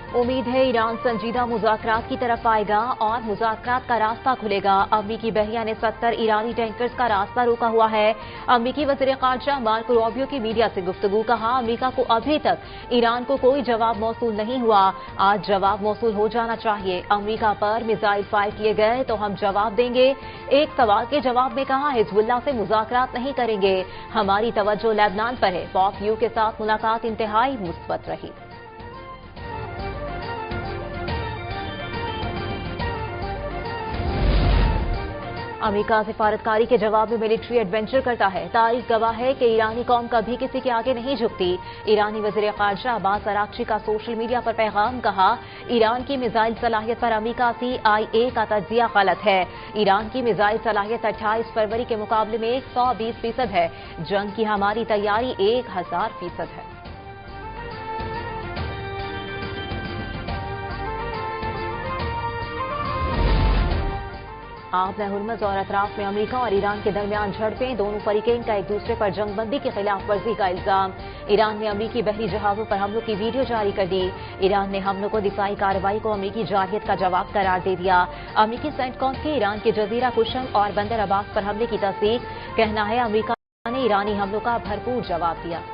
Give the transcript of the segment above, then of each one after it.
उम्मीद है ईरान संजीदा मुज़ाकरात की तरफ आएगा और मुज़ाकरात का रास्ता खुलेगा। अमरीकी बहरिया ने 70 ईरानी टैंकर्स का रास्ता रोका हुआ है। अमरीकी वज़ीर ख़ारजा मार्को रूबियो की मीडिया से गुफ्तगू। कहा, अमरीका को अभी तक ईरान को कोई जवाब मौसूल नहीं हुआ, आज जवाब मौसूल हो जाना चाहिए। अमरीका पर मिसाइल फायर किए गए तो हम जवाब देंगे। एक सवाल के जवाब में कहा, हिज़्बुल्लाह से मुज़ाकरात नहीं करेंगे, हमारी तवज्जो लेबनान पर है। पॉम्पियो के साथ मुलाकात इंतहाई मुस्बत रही। अमेरिका सिफारतकारी के जवाब में मिलिट्री एडवेंचर करता है। तारीख गवाह है कि ईरानी कौम कभी किसी के आगे नहीं झुकती। ईरानी वज़ीर ख़ारजा अब्बास अराग़ची का सोशल मीडिया पर पैगाम। कहा, ईरान की मिसाइल सलाहियत पर अमेरिका CIA का तज्जिया गलत है। ईरान की मिसाइल सलाहियत 28 फरवरी के मुकाबले में 120% है। जंग की हमारी तैयारी 1000% है। आब हुर्मुज़ और अतराफ में अमेरिका और ईरान के दरमियान झड़पें। दोनों फरीकैन का एक दूसरे पर जंगबंदी की खिलाफ वर्जी का इल्जाम। ईरान ने अमेरिकी बहरी जहाजों पर हमलों की वीडियो जारी कर दी। ईरान ने हमलों को दिफाई कार्रवाई को अमेरिकी जारहियत का जवाब करार दे दिया। अमेरिकी सेंटकॉम की ईरान के जजीरा कुशम और बंदर अब्बास पर हमले की तस्दीक। कहना है, अमेरिका ने ईरानी हमलों का भरपूर जवाब दिया।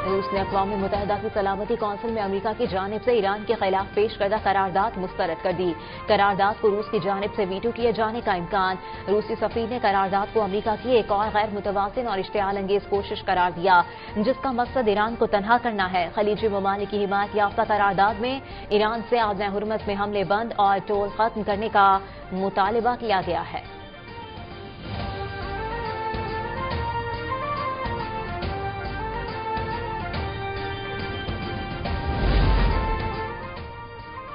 रूस ने अक़वाम मुत्तहिदा की सलामती कौंसिल में अमेरिका की जानिब से ईरान के खिलाफ पेश करदा करारदाद मुस्तरद कर दी। करारदाद को रूस की जानिब से वीटो किए जाने का इम्कान। रूसी सफ़ीर ने करारदाद को अमेरिका की एक और गैर मुतवाज़िन और इश्तिआल अंगेज कोशिश करार दिया, जिसका मकसद ईरान को तनहा करना है। खलीजी ममालिक की हिमायत याफ्ता करारदाद में ईरान से आज़ हुर्मुज़ में हमले बंद और टोल खत्म करने का मुतालबा किया गया है।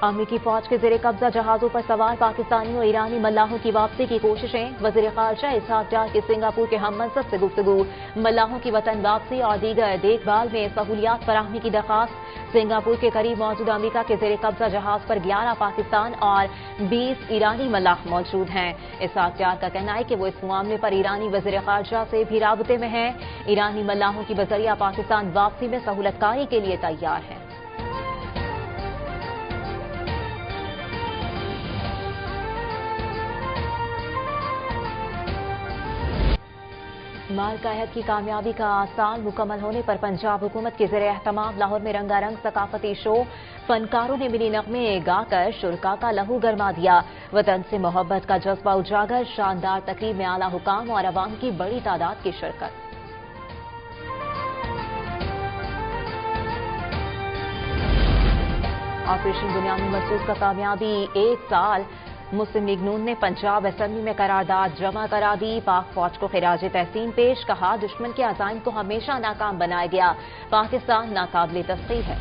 अमेरिकी फौज के ज़ेरे कब्जा जहाजों पर सवार पाकिस्तानी और ईरानी मल्लाहों की वापसी की कोशिशें। वज़ीर ख़ारजा इसहाक़ डार की सिंगापुर के हममनसब से गुफ्तगू। मल्लाहों की वतन वापसी और दीगर देखभाल में सहूलियात फराहमी की दरख्वास्त। सिंगापुर के करीब मौजूद अमेरिका के ज़ेरे कब्जा जहाज पर 11 पाकिस्तान और 20 ईरानी मल्लाह मौजूद हैं। इसहाक़ डार का कहना है कि वो इस मामले पर ईरानी वज़ीर ख़ारजा से भी राबते में हैं। ईरानी मल्लाहों की बज़रिया पाकिस्तान वापसी में सहूलतकारी के लिए तैयार हैं। मार्का अहद की कामयाबी का साल मुकम्मल होने पर पंजाब हुकूमत के ज़ेरे एहतमाम लाहौर में रंगारंग सकाफती शो। फनकारों ने मिली नगमे गाकर शुरका का लहू गरमा दिया। वतन से मोहब्बत का जज्बा उजागर। शानदार तकरीब में आला हुकाम और अवाम की बड़ी तादाद की शिरकत। ऑपरेशन बुनियादी मरसूस का कामयाबी एक साल। मुस्लिम लीग नून ने पंजाब असेंबली में करारदाद जमा करा दी। पाक फौज को खिराज तहसीन पेश। कहा, दुश्मन के अज़ाइम को हमेशा नाकाम बनाया गया, पाकिस्तान नाकाबिले तस्खीर है।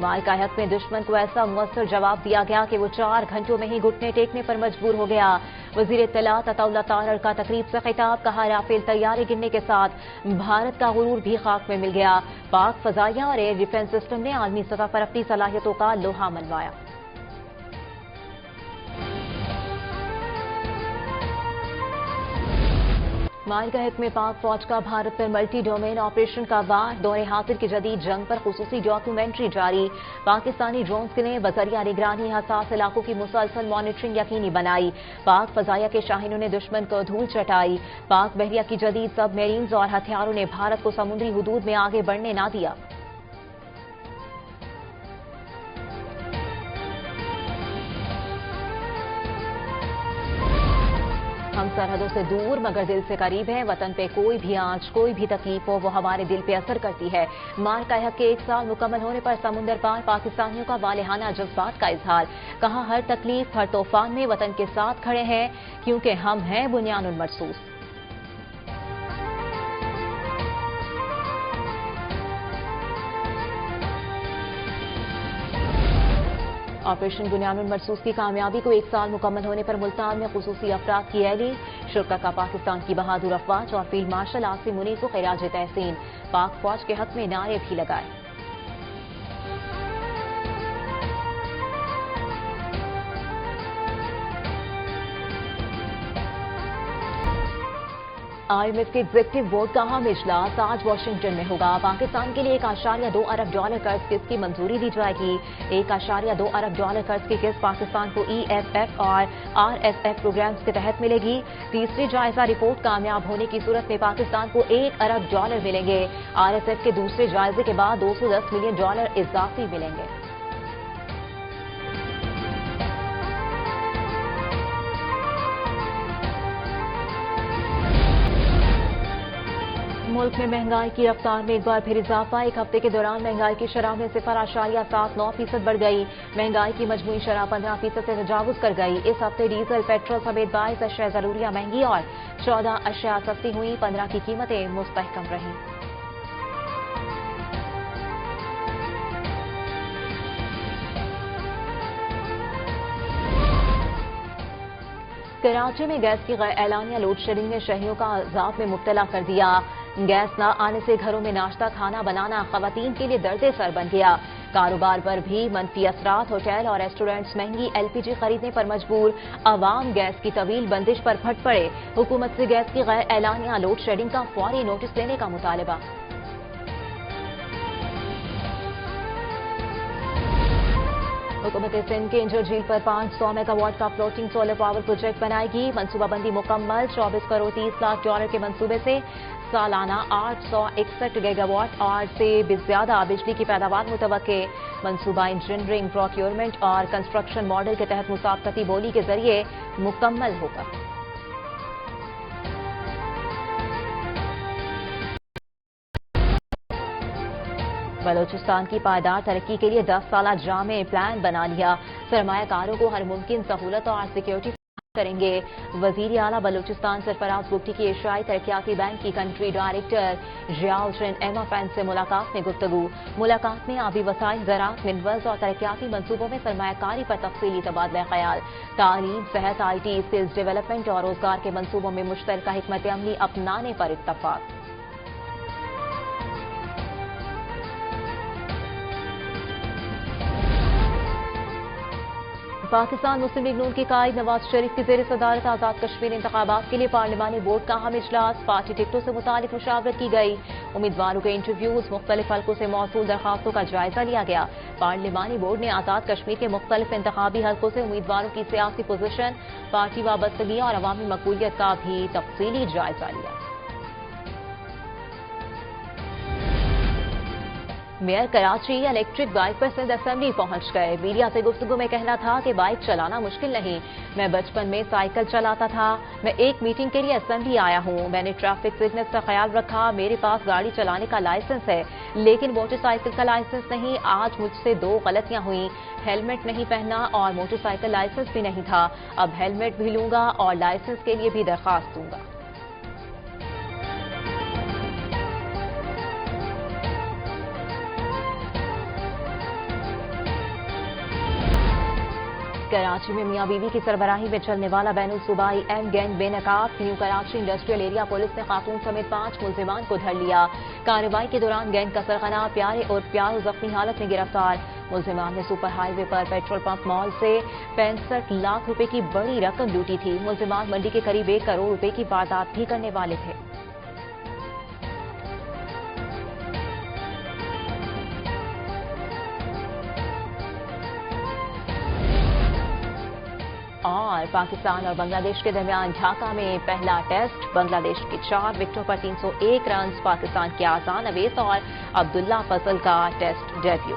मार्का हक में दुश्मन को ऐसा मुअस्सर जवाब दिया गया कि वो 4 घंटों में ही घुटने टेकने पर मजबूर हो गया। वज़ीर इत्तलात अताउल्लाह तारड़ का तकरीब से खिताब। कहा, राफेल तैयारे गिरने के साथ भारत का गुरूर भी खाक में मिल गया। पाक फजाइया और एयर डिफेंस सिस्टम ने आलमी सतह पर अपनी सलाहियतों का लोहा मनवाया। मार्का हक में पाक फौज का भारत पर मल्टी डोमेन ऑपरेशन का वार। दौरे हासिल की जदीद जंग पर खुसूसी डॉक्यूमेंट्री जारी। पाकिस्तानी ड्रोन्स ने बजरिया निगरानी हसास इलाकों की मुसलसल मॉनिटरिंग यकीनी बनाई। पाक फजाइया के शाहीनों ने दुश्मन को धूल चटाई। पाक बहरिया की जदीद सबमरीन्स और हथियारों ने भारत को समुद्री हुदूद में आगे बढ़ने ना दिया। हम सरहदों से दूर मगर दिल से करीब हैं। वतन पे कोई भी आंच, कोई भी तकलीफ हो, वो हमारे दिल पे असर करती है। मार्का हक के एक साल मुकम्मल होने पर समुंदर पार पाकिस्तानियों का वालेहाना जज्बात का इजहार। कहा, हर तकलीफ, हर तूफान में वतन के साथ खड़े हैं, क्योंकि हम हैं बुनियानुल मरसूस। ऑपरेशन बुनियानुल मरसूस की कामयाबी को एक साल मुकम्मल होने पर मुल्तान में खुसूसी अफराद की रैली। शुरका का पाकिस्तान की बहादुर अफवाज और फील्ड मार्शल आसिम मुनीर को खिराज तहसीन। पाक फौज के हक में नारे भी लगाए। IMF के एग्जीक्यूटिव बोर्ड का अहम इजलास आज वाशिंगटन में होगा। पाकिस्तान के लिए $1.2 अरब कर्ज किस्त की मंजूरी दी जाएगी। $1.2 अरब कर्ज की किस्त पाकिस्तान को EFF और RSF प्रोग्राम्स के तहत मिलेगी। तीसरी जायजा रिपोर्ट कामयाब होने की सूरत में पाकिस्तान को $1 अरब मिलेंगे। RSF के दूसरे जायजे के बाद $210 मिलियन इजाफी मिलेंगे। मुल्क में महंगाई की रफ्तार में एक बार फिर इजाफा। एक हफ्ते के दौरान महंगाई की शरह में 0.79% बढ़ गई। महंगाई की मजमूई शरह 15% से तजावुज कर गई। इस हफ्ते डीजल, पेट्रोल समेत 22 अशिया जरूरियां महंगी और 14 अशिया सस्ती हुई। 15 की कीमतें मुस्तहकम रहीं। कराची में गैस की गैर एलानिया लोड शेडिंग ने शहरियों का अजाब में मुब्तला कर दिया। गैस न आने से घरों में नाश्ता खाना बनाना खवातीन के लिए दर्द सर बन गया। कारोबार पर भी मनफी असरात। होटल और रेस्टोरेंट्स महंगी LPG खरीदने पर मजबूर। अवाम गैस की तवील बंदिश पर फट पड़े। हुकूमत से गैस की गैर एलानिया लोड शेडिंग का फौरी नोटिस देने का मुतालबा। हुकूमत सिंध के इंजर झील पर 500 मेगावाट का फ्लोटिंग सोलर पावर प्रोजेक्ट बनाएगी। मनसूबाबंदी मुकम्मल। $24 करोड़ 30 लाख के मंसूबे से सालाना 861 गीगावाट और से भी ज्यादा बिजली की पैदावार मुतवक्के। मनसूबा इंजीनियरिंग, प्रोक्योरमेंट और कंस्ट्रक्शन मॉडल के तहत मुसाबकती बोली के जरिए मुकम्मल होगा। बलोचिस्तान की पायदार तरक्की के लिए 10 साला जामे प्लान बना लिया। सरमायाकारों को हर मुमकिन सहूलत और सिक्योरिटी करेंगे। वजीर आला बलोचिस्तान सरफराज बुगटी की एशियाई तरक्याती बैंक की कंट्री डायरेक्टर जियाउद्दीन एमाफैन से मुलाकात में गुफ्तगू। मुलाकात में आबी वसाइल, ज़राअत, मिनरल्स और तरक्याती मंसूबों में सरमायाकारी पर तफसीली तबादला ख्याल। तालीम, सेहत, IT, स्किल्स डेवलपमेंट और रोजगार के मंसूबों में मुश्तरका हिकमत अमली अपनाने पर इत्तफाक। पाकिस्तान मुस्लिम लीग नून के कायद नवाज शरीफ की ज़ेर सदारत आज़ाद कश्मीर इंतखाबात के लिए पार्लिमानी बोर्ड का अहम इजलास। पार्टी टिकटों से मुतालिक मुशावरत की गई। उम्मीदवारों के इंटरव्यूज, मुख्तलिफ हल्कों से मौसूल दरखास्तों का जायजा लिया गया। पार्लिमानी बोर्ड ने आज़ाद कश्मीर के मुख्तलिफ इंतखाबी हल्कों से उम्मीदवारों की सियासी पोजीशन, पार्टी वाबस्तगी और अवामी मकबूलियत का भी तफसीली जायजा लिया। मेयर कराची इलेक्ट्रिक बाइक पर सिंध असेंबली पहुंच गए। मीडिया से गुफ्तगू में कहना था कि बाइक चलाना मुश्किल नहीं। मैं बचपन में साइकिल चलाता था। मैं एक मीटिंग के लिए असेंबली आया हूं। मैंने ट्रैफिक फिटनेस का ख्याल रखा। मेरे पास गाड़ी चलाने का लाइसेंस है, लेकिन मोटरसाइकिल का लाइसेंस नहीं। आज मुझसे 2 गलतियां हुई। हेलमेट नहीं पहना और मोटरसाइकिल लाइसेंस भी नहीं था। अब हेलमेट भी लूंगा और लाइसेंस के लिए भी दरखास्त दूंगा। कराची में मियां बीवी की सरबराही में चलने वाला बैनुल सूबाई एम गैंग बेनकाब। New Karachi industrial area police ने खातून समेत 5 मुल्जिमान को धर लिया। कार्रवाई के दौरान गैंग का सरगना प्यारो जख्मी हालत में गिरफ्तार। मुल्जिमान ने सुपर हाईवे पर पेट्रोल पंप मॉल से 65 लाख रुपए की बड़ी रकम लूटी थी। मुल्जिमान मंडी के करीब 1 करोड़ रुपए की वारदात भी करने वाले थे। और पाकिस्तान और बांग्लादेश के दरमियान ढाका में पहला टेस्ट। बांग्लादेश के 4 विकेटों पर 301 रन। पाकिस्तान के आसान अवेस और अब्दुल्ला फजल का टेस्ट डेब्यू।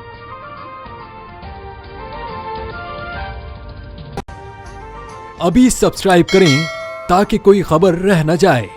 अभी सब्सक्राइब करें ताकि कोई खबर रह न जाए।